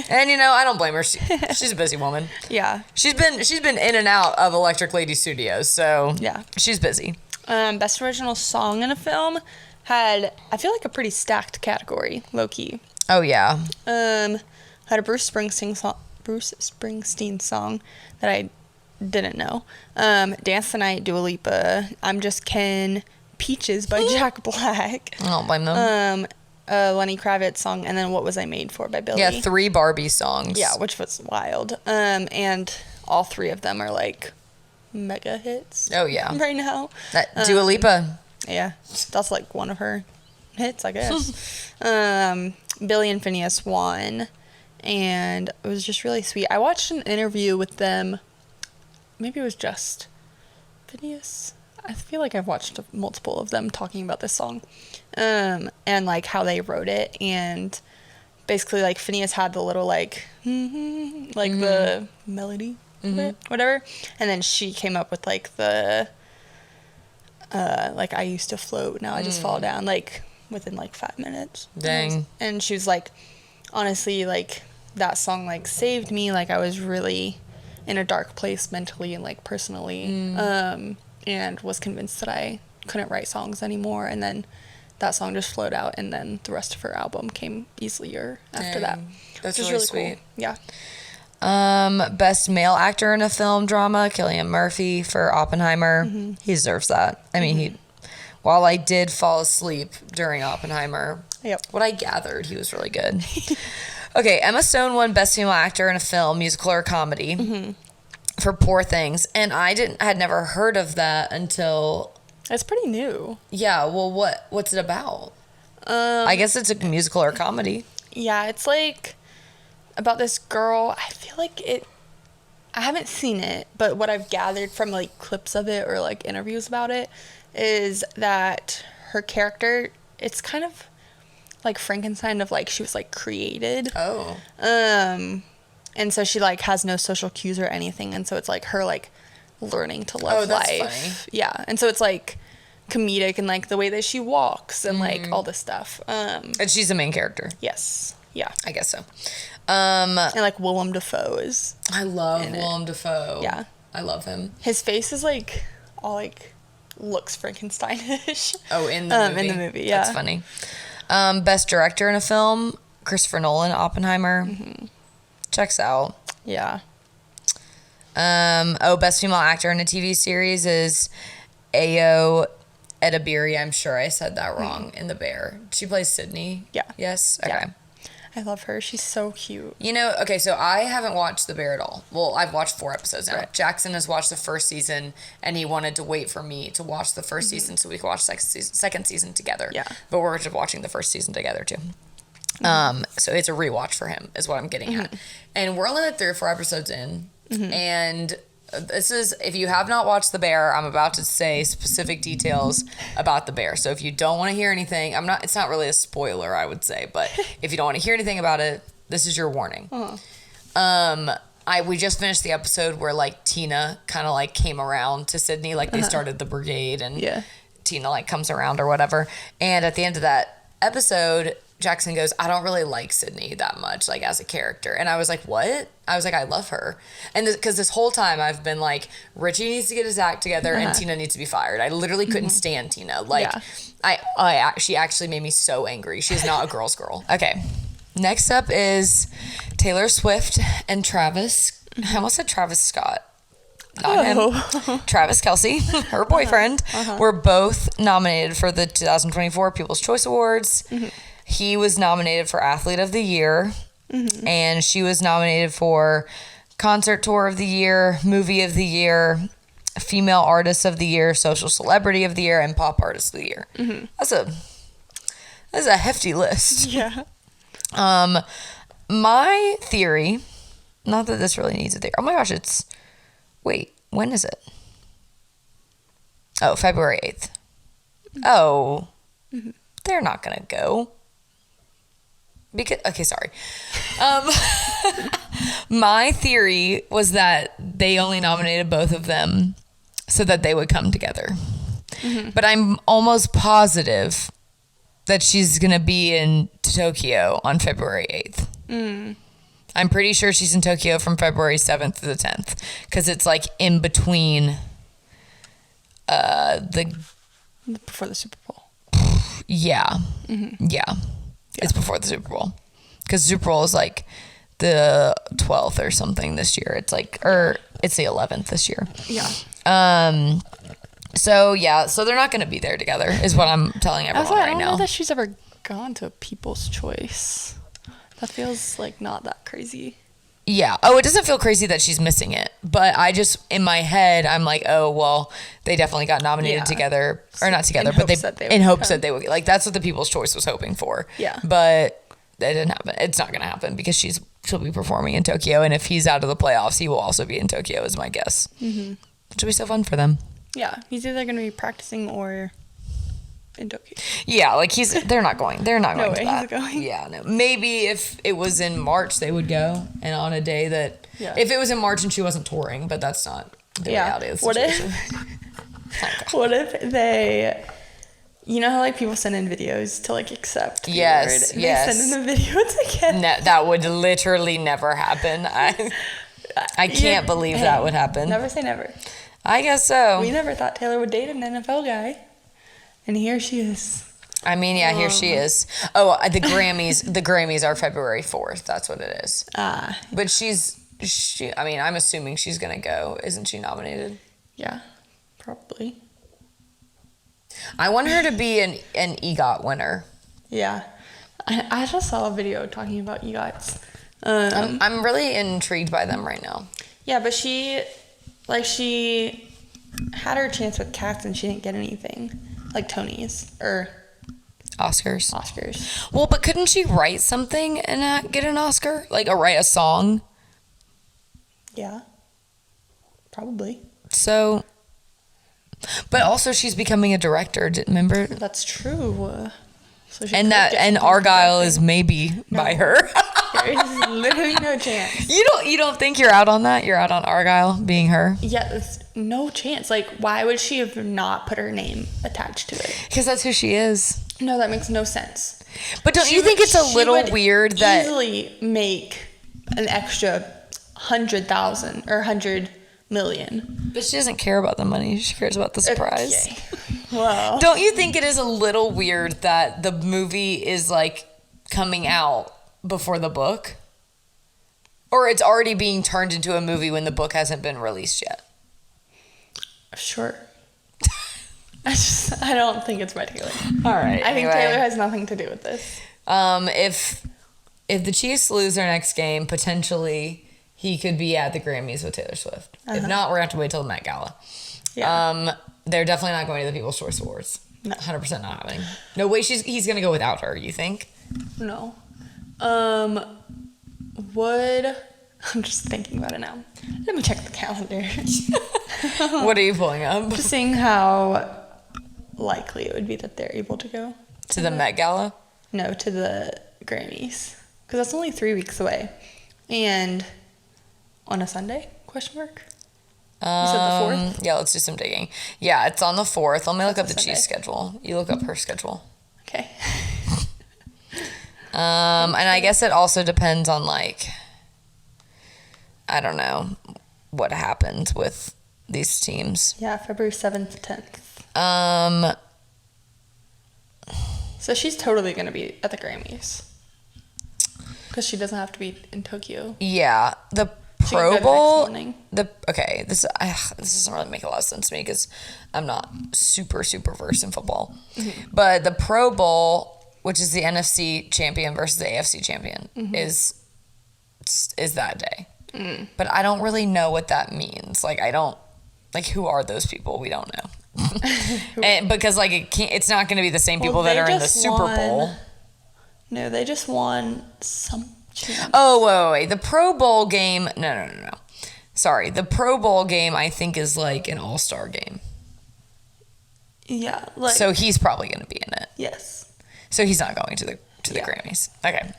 S1: And I don't blame her. She's a busy woman.
S2: Yeah.
S1: She's been in and out of Electric Lady Studios, so she's busy.
S2: Best original song in a film had, I feel like, a pretty stacked category, low key.
S1: Oh yeah.
S2: Had a Bruce Springsteen song that I didn't know. Dance the Night, Dua Lipa, I'm Just Ken, Peaches by Jack Black.
S1: I don't blame them.
S2: Lenny Kravitz song, and then What Was I Made For by Billy.
S1: Yeah, 3 Barbie songs.
S2: Yeah, which was wild. And all 3 of them are like mega hits.
S1: Oh yeah.
S2: Right now.
S1: Dua Lipa.
S2: Yeah, that's like one of her hits, I guess. Billy and Phineas won, and it was just really sweet. I watched an interview with them. Maybe it was just Phineas. I feel like I've watched multiple of them talking about this song, and like how they wrote it, and basically like Phineas had the little like the melody, whatever, and then she came up with like the like I used to float, now I just fall down, like within like 5 minutes.
S1: Dang.
S2: And she was like, honestly, like that song like saved me. Like I was really in a dark place mentally and like personally, and was convinced that I couldn't write songs anymore. And then that song just flowed out, and then the rest of her album came easier after that.
S1: That's really sweet.
S2: Cool. Yeah.
S1: Best male actor in a film drama, Cillian Murphy for Oppenheimer. He deserves that. I mean, while I did fall asleep during Oppenheimer,
S2: Yep.
S1: what I gathered, he was really good. Okay, Emma Stone won Best Female Actor in a Film, Musical, or Comedy for Poor Things, and I had never heard of that until...
S2: It's pretty new.
S1: Yeah, well, what's it about? I guess it's a musical or comedy.
S2: Yeah, it's like about this girl. I feel like I haven't seen it, but what I've gathered from like clips of it or like interviews about it is that her character, it's kind of like Frankenstein of like she was like created.
S1: Oh.
S2: And so she like has no social cues or anything, and so it's like her like learning to love
S1: that's
S2: life.
S1: funny.
S2: Yeah, and so it's like comedic and like the way that she walks and like all this stuff.
S1: And she's the main character.
S2: Yes. Yeah.
S1: I guess so.
S2: And like Willem Dafoe is.
S1: I love Willem Dafoe.
S2: Yeah.
S1: I love him.
S2: His face is like all like looks Frankenstein-ish.
S1: Oh, in the movie.
S2: In the movie, yeah.
S1: That's funny. Best director in a film, Christopher Nolan, Oppenheimer. Checks out.
S2: Yeah.
S1: Best female actor in a TV series is Ayo Edebiri. I'm sure I said that wrong. In The Bear. She plays Sydney.
S2: Yeah.
S1: Yes? Okay.
S2: Yeah. I love her. She's so cute.
S1: You know, okay, so I haven't watched The Bear at all. Well, I've watched 4 episodes now.
S2: Right.
S1: Jackson has watched the first season, and he wanted to wait for me to watch the first season so we could watch second season together.
S2: Yeah.
S1: But we're just watching the first season together, too. So it's a rewatch for him, is what I'm getting at. And we're only like 3 or 4 episodes in, and this is, if you have not watched The Bear, I'm about to say specific details about The Bear. So if you don't want to hear anything, it's not really a spoiler, I would say, but if you don't want to hear anything about it, this is your warning. We just finished the episode where like Tina kind of like came around to Sydney, like they started the brigade, and Tina like comes around or whatever. And at the end of that episode, Jackson goes, I don't really like Sydney that much, like, as a character. And I was like, what? I was like, I love her. And because this whole time I've been like, Richie needs to get his act together and Tina needs to be fired. I literally couldn't stand Tina. Like, she actually made me so angry. She's not a girl's girl. Okay. Next up is Taylor Swift and Travis. I almost said Travis Scott. Not him. Travis Kelce, her boyfriend, were both nominated for the 2024 People's Choice Awards. He was nominated for Athlete of the Year, and she was nominated for Concert Tour of the Year, Movie of the Year, Female Artist of the Year, Social Celebrity of the Year, and Pop Artist of the Year. That's a hefty list.
S2: Yeah.
S1: My theory, not that this really needs a theory. Oh my gosh, wait, when is it? Oh, February 8th. Oh, they're not going to go. Sorry. My theory was that they only nominated both of them so that they would come together. But I'm almost positive that she's going to be in Tokyo on February 8th. I'm pretty sure she's in Tokyo from February 7th to the 10th because it's like in between
S2: Before the Super Bowl.
S1: Yeah. Yeah. It's before the Super Bowl. Because Super Bowl is like the 12th or something this year. It's like, or it's the 11th this year.
S2: Yeah.
S1: So they're not going to be there together is what I'm telling everyone right now.
S2: I don't know that she's ever gone to a People's Choice. That feels like not that crazy.
S1: Yeah. Oh, it doesn't feel crazy that she's missing it. But I just, in my head, I'm like, oh, well, they definitely got nominated together. Or not together, but in hopes that they would. Like, that's what the People's Choice was hoping for.
S2: Yeah.
S1: But it didn't happen. It's not going to happen because she'll be performing in Tokyo. And if he's out of the playoffs, he will also be in Tokyo, is my guess. Which will be so fun for them.
S2: Yeah. He's either going to be practicing or in Tokyo.
S1: Yeah, like they're not going. They're not going to that.
S2: He's going.
S1: Yeah, no. Maybe if it was in March, they would go, and on a day that if it was in March and she wasn't touring, but that's not the reality of the situation.
S2: What if they, you know how like people send in videos to like accept the
S1: yes,
S2: award?
S1: yes.
S2: They send in the video together.
S1: No, that would literally never happen. I can't believe that would happen.
S2: Never say never.
S1: I guess so.
S2: We never thought Taylor would date an NFL guy. And here she is.
S1: I mean, yeah, here she is. Oh, the Grammys are February 4th. That's what it is. But I'm assuming she's going to go. Isn't she nominated?
S2: Yeah, probably.
S1: I want her to be an EGOT winner.
S2: Yeah. I just saw a video talking about EGOTs.
S1: I'm really intrigued by them right now.
S2: Yeah, but she had her chance with Cats and she didn't get anything. Like Tony's or
S1: Oscars.
S2: Oscars.
S1: Well, but couldn't she write something and get an Oscar? Like, write a song?
S2: Yeah. Probably.
S1: So, but also she's becoming a director. Remember?
S2: That's true. So
S1: and Argyle is maybe by her.
S2: There is literally no chance.
S1: You don't think you're out on that? You're out on Argyle being her?
S2: Yeah, there's no chance. Like, why would she have not put her name attached to it?
S1: Because that's who she is.
S2: No, that makes no sense.
S1: But don't you think it's a little weird that
S2: easily make an extra 100,000 or 100 million?
S1: But she doesn't care about the money. She cares about the surprise.
S2: Okay. Well,
S1: don't you think it is a little weird that the movie is like coming out before the book? Or it's already being turned into a movie when the book hasn't been released yet?
S2: Sure. I don't think it's by Taylor.
S1: All right.
S2: I think Taylor has nothing to do with this.
S1: If the Chiefs lose their next game, potentially he could be at the Grammys with Taylor Swift. If not, we're going to have to wait till the Met Gala.
S2: Yeah.
S1: They're definitely not going to the People's Choice Awards.
S2: No.
S1: 100% not happening. No way he's going to go without her, you think?
S2: No. I'm just thinking about it now. Let me check the calendar.
S1: What are you pulling up?
S2: Just seeing how likely it would be that they're able to go.
S1: To the Met Gala?
S2: No, to the Grammys. Because that's only 3 weeks away. And on a Sunday? Question mark? You said the 4th?
S1: Yeah, let's do some digging. Yeah, it's on the 4th. Let me look up the
S2: Sunday.
S1: Chiefs schedule. You look up her schedule.
S2: Okay.
S1: And I guess it also depends on, like, I don't know what happens with these teams.
S2: Yeah, February 7th, 10th. So she's totally going to be at the Grammys. Because she doesn't have to be in Tokyo.
S1: Yeah, the
S2: She can
S1: Pro
S2: go the
S1: Bowl.
S2: next morning.
S1: This doesn't really make a lot of sense to me because I'm not super versed in football. Mm-hmm. But the Pro Bowl, which is the NFC champion versus the AFC champion, is that day. Mm. But I don't really know what that means. Like, who are those people? We don't know. And because like it's not going to be the same people that are in the Super Bowl.
S2: No, they just won some chance.
S1: Oh, wait. The Pro Bowl game. No. Sorry. The Pro Bowl game, I think, is like an all-star game.
S2: Yeah.
S1: So he's probably going to be in it.
S2: Yes.
S1: So he's not going to the Grammys. Okay.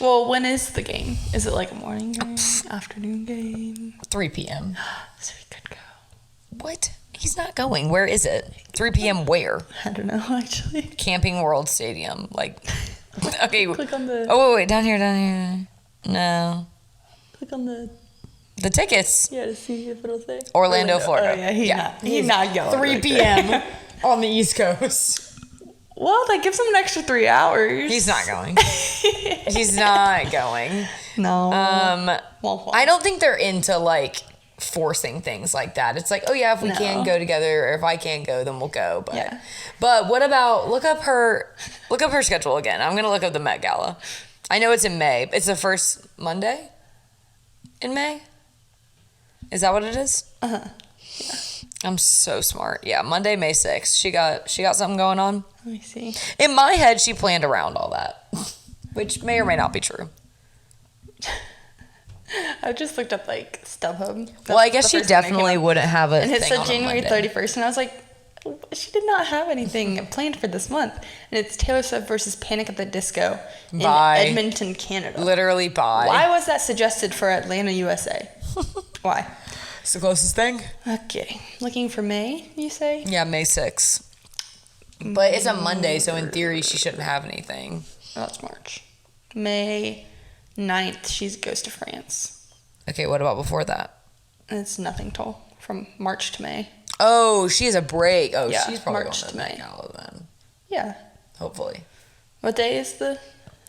S2: Well, when is the game? Is it like a morning game? Afternoon game?
S1: 3 p.m.
S2: So he could go.
S1: What? He's not going. Where is it? 3 p.m. where?
S2: I don't know, actually.
S1: Camping World Stadium. Like, okay.
S2: Click on the...
S1: Oh, wait. Down here. No.
S2: Click on the...
S1: The tickets.
S2: Yeah, to see if it'll say.
S1: Orlando, Florida.
S2: Oh, yeah, he's not going.
S1: 3 p.m. on the East Coast.
S2: Well, that gives him an extra 3 hours.
S1: He's not going. He's not going.
S2: No.
S1: I don't think they're into like forcing things like that. It's like, oh yeah, if we can go together, or if I can't go, then we'll go. But what about look up her schedule again? I'm gonna look up the Met Gala. I know it's in May. It's the first Monday in May. Is that what it is?
S2: Yeah.
S1: I'm so smart. Yeah, Monday, May 6th. She got something going on.
S2: Let me see.
S1: In my head, she planned around all that, which may or may not be true.
S2: I just looked up like StubHub.
S1: Well, I guess she definitely wouldn't have a.
S2: And it
S1: thing
S2: said
S1: on
S2: January
S1: Monday.
S2: 31st, and I was like, she did not have anything planned for this month. And it's Taylor Swift versus Panic at the Disco in Edmonton, Canada.
S1: Literally bye.
S2: Why was that suggested for Atlanta, USA? Why?
S1: It's the closest thing.
S2: Okay. Looking for May, you say?
S1: Yeah, May 6th. But it's a Monday, so in theory, she shouldn't have anything.
S2: Oh, that's March. May 9th, she goes to France.
S1: Okay, what about before that?
S2: It's nothing total from March to May.
S1: Oh, she has a break. Oh,
S2: Yeah,
S1: she's probably
S2: March
S1: going
S2: to
S1: to Met
S2: May.
S1: Gala then.
S2: Yeah.
S1: Hopefully.
S2: What day is the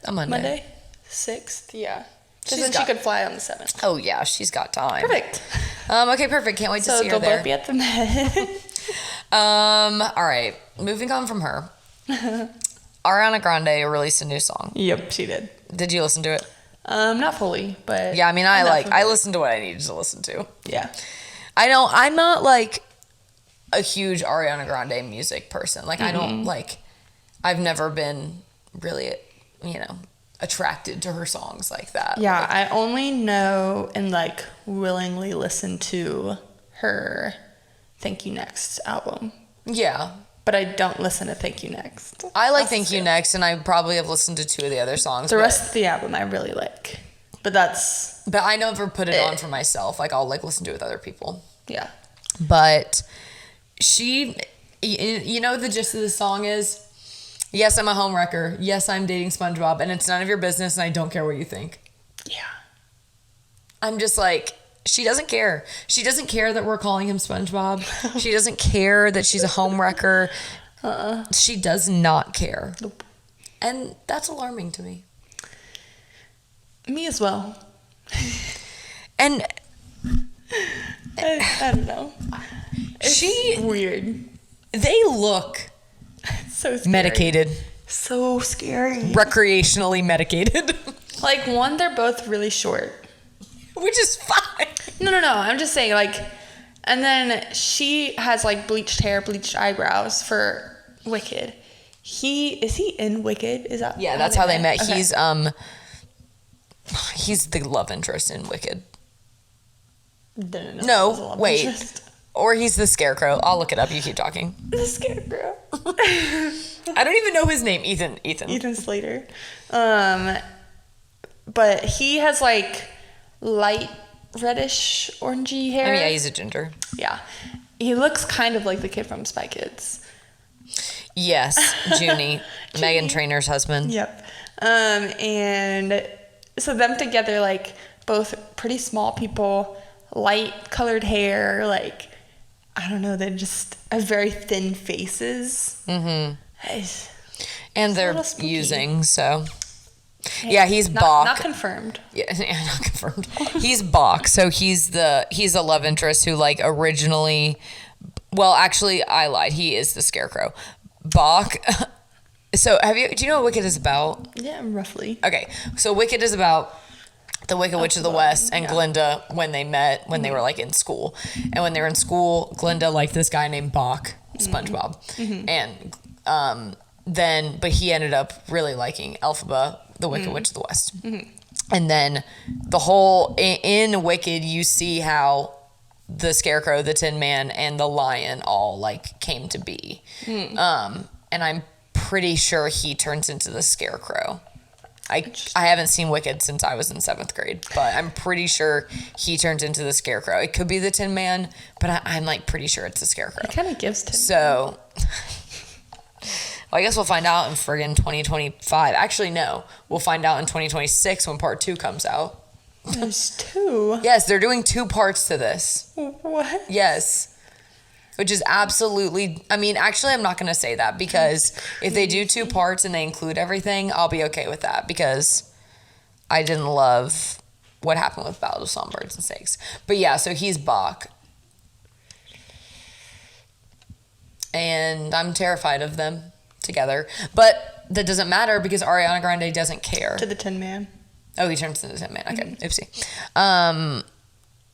S1: A Monday.
S2: Monday? 6th? Yeah. Because
S1: She's
S2: then she could fly on the 7th.
S1: Oh, yeah, she's got time.
S2: Perfect.
S1: Okay, perfect. Can't wait to
S2: So
S1: see her
S2: they'll
S1: there.
S2: both be at the Met.
S1: All right. Moving on from her. Ariana Grande released a new song.
S2: Yep, she did.
S1: Did you listen to it?
S2: Not fully, but
S1: Yeah, I mean, I listened to what I needed to listen to.
S2: Yeah.
S1: I know I'm not like a huge Ariana Grande music person. Like, I don't like, I've never been really, attracted to her songs like that.
S2: Yeah,
S1: like,
S2: I only know and like willingly listen to her Thank You Next album.
S1: Yeah.
S2: But I don't listen to Thank You Next.
S1: I like Thank You Next, and I probably have listened to 2 of the other songs.
S2: The rest of the album I really like. But
S1: I never put it on for myself. Like, I'll like listen to it with other people.
S2: Yeah.
S1: But the gist of the song is, yes, I'm a homewrecker. Yes, I'm dating SpongeBob, and it's none of your business, and I don't care what you think.
S2: Yeah.
S1: I'm just like, she doesn't care. She doesn't care that we're calling him SpongeBob. She doesn't care that she's a homewrecker. She does not care.
S2: Nope.
S1: And that's alarming to me.
S2: Me as well.
S1: And
S2: I don't know. It's weird.
S1: They look
S2: So scary.
S1: medicated.
S2: So scary.
S1: Recreationally medicated.
S2: Like, one, they're both really short.
S1: Which is fine.
S2: No. I'm just saying, like, and then she has, like, bleached hair, bleached eyebrows for Wicked. Is he in Wicked? Is that?
S1: Yeah, that's how they met.
S2: Okay.
S1: He's the love interest in Wicked.
S2: Didn't know
S1: No,
S2: that was a love
S1: wait.
S2: interest.
S1: Or he's the Scarecrow. I'll look it up. You keep talking.
S2: The Scarecrow.
S1: I don't even know his name. Ethan
S2: Slater. But he has, like, light reddish orangey hair.
S1: I mean, yeah, he's a ginger.
S2: Yeah. He looks kind of like the kid from Spy Kids.
S1: Yes, Junie. Meghan Trainor's husband.
S2: Yep. And so them together, like, both pretty small people, light colored hair, like, I don't know, they just have very thin faces.
S1: Mm-hmm. And
S2: a
S1: they're
S2: little spooky.
S1: using, so. Yeah, he's Bach.
S2: Not confirmed.
S1: Yeah, not confirmed. He's Bach, so he's a love interest who, like, originally, well, actually, I lied. He is the Scarecrow. Bach. So do you know what Wicked is about?
S2: Yeah, roughly.
S1: Okay, so Wicked is about the Wicked Witch of the West and Glinda when they met, when they were, like, in school. And when they were in school, Glinda liked this guy named Bach, SpongeBob. And but he ended up really liking Elphaba, the Wicked Witch of the West. And then in Wicked, you see how the Scarecrow, the Tin Man, and the Lion all, like, came to be. And I'm pretty sure he turns into the Scarecrow. I haven't seen Wicked since I was in 7th grade, but I'm pretty sure he turns into the Scarecrow. It could be the Tin Man, but I'm like pretty sure it's the Scarecrow.
S2: It kind of gives Tin Man.
S1: So, well, I guess we'll find out in friggin' 2025. Actually, no. We'll find out in 2026 when part 2 comes out.
S2: There's 2.
S1: Yes, they're doing 2 parts to this.
S2: What?
S1: Yes. Which is absolutely, I mean, actually, I'm not going to say that because if they do 2 parts and they include everything, I'll be okay with that because I didn't love what happened with Ballad of Songbirds and Snakes. But yeah, so he's Bach. And I'm terrified of them together. But that doesn't matter because Ariana Grande doesn't care.
S2: To the Tin Man.
S1: Oh, he turns into the Tin Man. Okay, oopsie.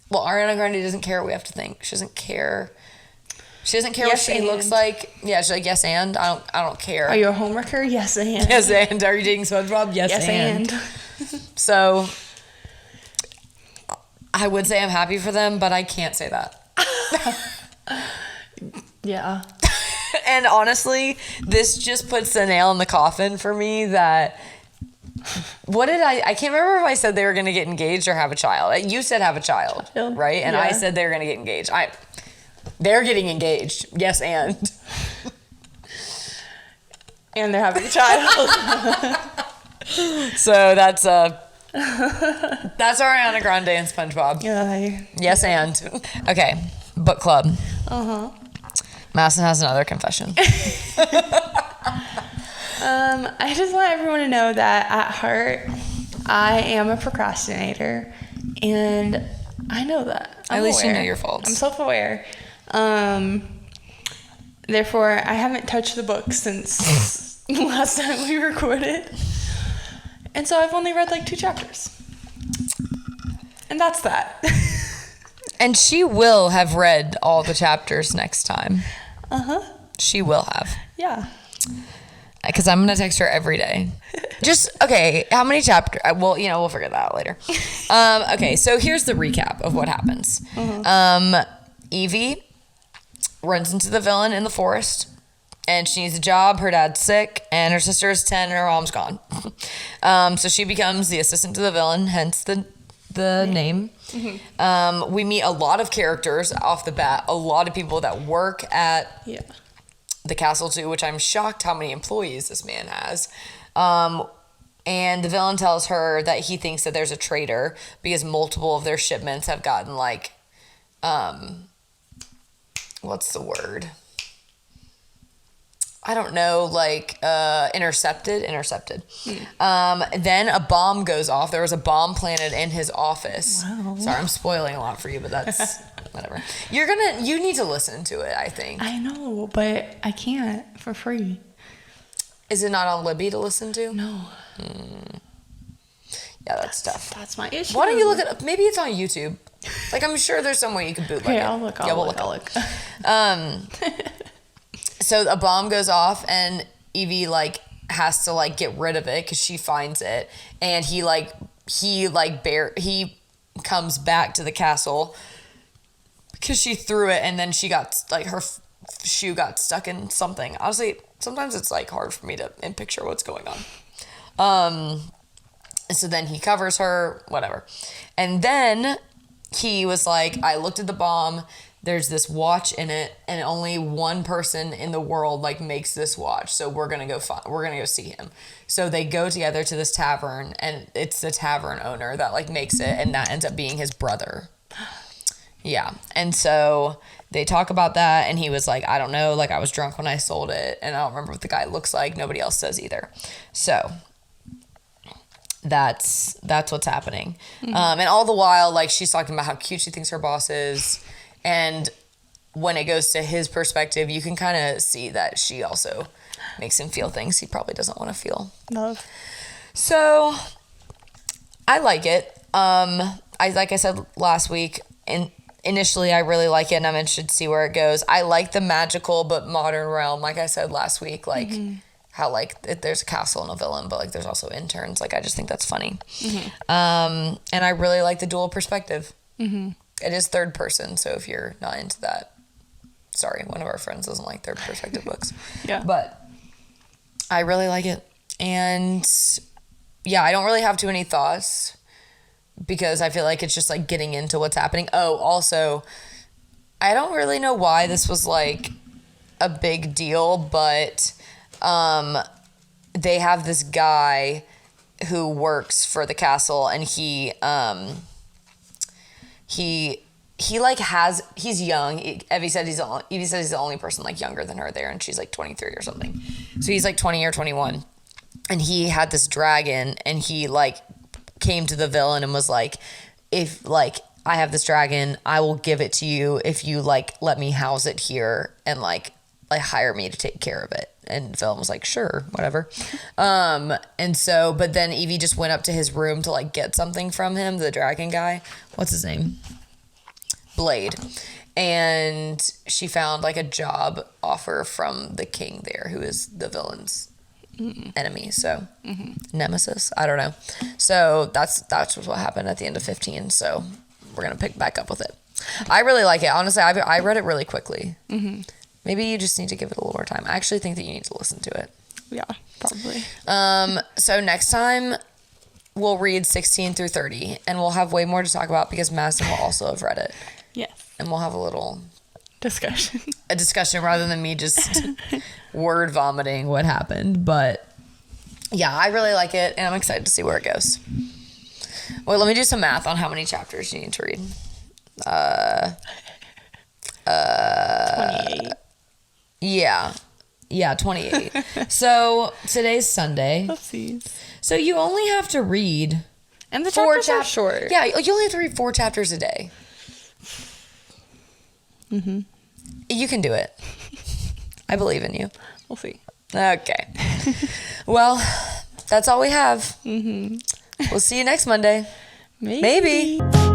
S1: Well, Ariana Grande doesn't care what we have to think. She doesn't care. She doesn't care what she looks like. Yeah, she's like, yes, and I don't care.
S2: Are you a homewrecker? Yes, and.
S1: Yes, and. Are you dating SpongeBob? Yes, and. So, I would say I'm happy for them, but I can't say that.
S2: Yeah.
S1: And honestly, this just puts the nail in the coffin for me that. What did I can't remember if I said they were going to get engaged or have a child. You said have a child, right? And I said they were going to get engaged. They're getting engaged. Yes, and.
S2: And they're having a child.
S1: So that's Ariana Grande and SpongeBob.
S2: Yeah.
S1: Yes, and. Okay, book club. Madison has another confession.
S2: I just want everyone to know that at heart, I am a procrastinator, and I know that.
S1: At least you know your faults.
S2: I'm self-aware. Therefore, I haven't touched the book since the last time we recorded. And so I've only read like 2 chapters. And that's that.
S1: And she will have read all the chapters next time.
S2: Uh-huh.
S1: She will have.
S2: Yeah.
S1: Because I'm going to text her every day. Just, okay, how many chapters? Well, we'll figure that out later. Okay, so here's the recap of what happens. Evie runs into the villain in the forest, and she needs a job. Her dad's sick, and her sister is 10, and her mom's gone. So she becomes the assistant to the villain, hence the name. We meet a lot of characters off the bat, a lot of people that work at the castle too, which I'm shocked how many employees this man has. And the villain tells her that he thinks that there's a traitor because multiple of their shipments have gotten like, what's the word? I don't know, like intercepted. Then a bomb goes off. There was a bomb planted in his office. Wow. Sorry, I'm spoiling a lot for you, but that's whatever. You need to listen to it, I think.
S2: I know, but I can't for free.
S1: Is it not on Libby to listen to?
S2: No.
S1: Yeah, that's tough.
S2: That's my issue.
S1: Why don't you look it up? Maybe it's on YouTube. Like, I'm sure there's some way you can bootleg it.
S2: Yeah, I'll look. I'll look.
S1: So a bomb goes off, and Evie like has to like get rid of it because she finds it, and he comes back to the castle because she threw it, and then she got like her shoe got stuck in something. Honestly, sometimes it's like hard for me to picture what's going on. So then he covers her, whatever, and then he was like, I looked at the bomb. There's this watch in it, and only one person in the world like makes this watch. So we're gonna go see him. So they go together to this tavern, and it's the tavern owner that like makes it, and that ends up being his brother. Yeah, and so they talk about that, and he was like, I don't know, like I was drunk when I sold it, and I don't remember what the guy looks like. Nobody else says either. So that's what's happening. And all the while, like she's talking about how cute she thinks her boss is. And when it goes to his perspective, you can kind of see that she also makes him feel things he probably doesn't want to feel.
S2: Love.
S1: So I like it. Like I said last week, initially I really like it, and I'm interested to see where it goes. I like the magical but modern realm, like I said last week, like how like there's a castle and a villain, but like there's also interns. Like I just think that's funny. And I really like the dual perspective. It is third person, so if you're not into that, sorry, one of our friends doesn't like third perspective books. Yeah. But I really like it. And yeah, I don't really have too many thoughts because I feel like it's just like getting into what's happening. Oh, also, I don't really know why this was like a big deal, but they have this guy who works for the castle, and he like he's young. Evie said he's the only person like younger than her there, and she's like 23 or something. So he's like 20 or 21, and he had this dragon, and he like came to the villain and was like, if like I have this dragon, I will give it to you if you like let me house it here and like hire me to take care of it. And the villain was like, sure, whatever. And so, but then Evie just went up to his room to like get something from him, the dragon guy. What's his name? Blade. And she found like a job offer from the king there, who is the villain's enemy. So nemesis, I don't know. So that's what happened at the end of 15. So we're gonna pick back up with it. I really like it. Honestly, I read it really quickly. Maybe you just need to give it a little more time. I actually think that you need to listen to it.
S2: Yeah, probably.
S1: So next time we'll read 16 through 30, and we'll have way more to talk about because Madison will also have read it.
S2: Yes.
S1: And we'll have a discussion rather than me just word vomiting what happened. But yeah, I really like it, and I'm excited to see where it goes. Wait, let me do some math on how many chapters you need to read.
S2: 28.
S1: Yeah, 28. So today's Sunday.
S2: Oopsies.
S1: So you only have to read,
S2: and the chapters are short.
S1: Yeah, you only have to read 4 chapters a day. You can do it. I believe in you.
S2: We'll see.
S1: Okay. Well, that's all we have. We'll see you next Monday.
S2: Maybe.
S1: Maybe.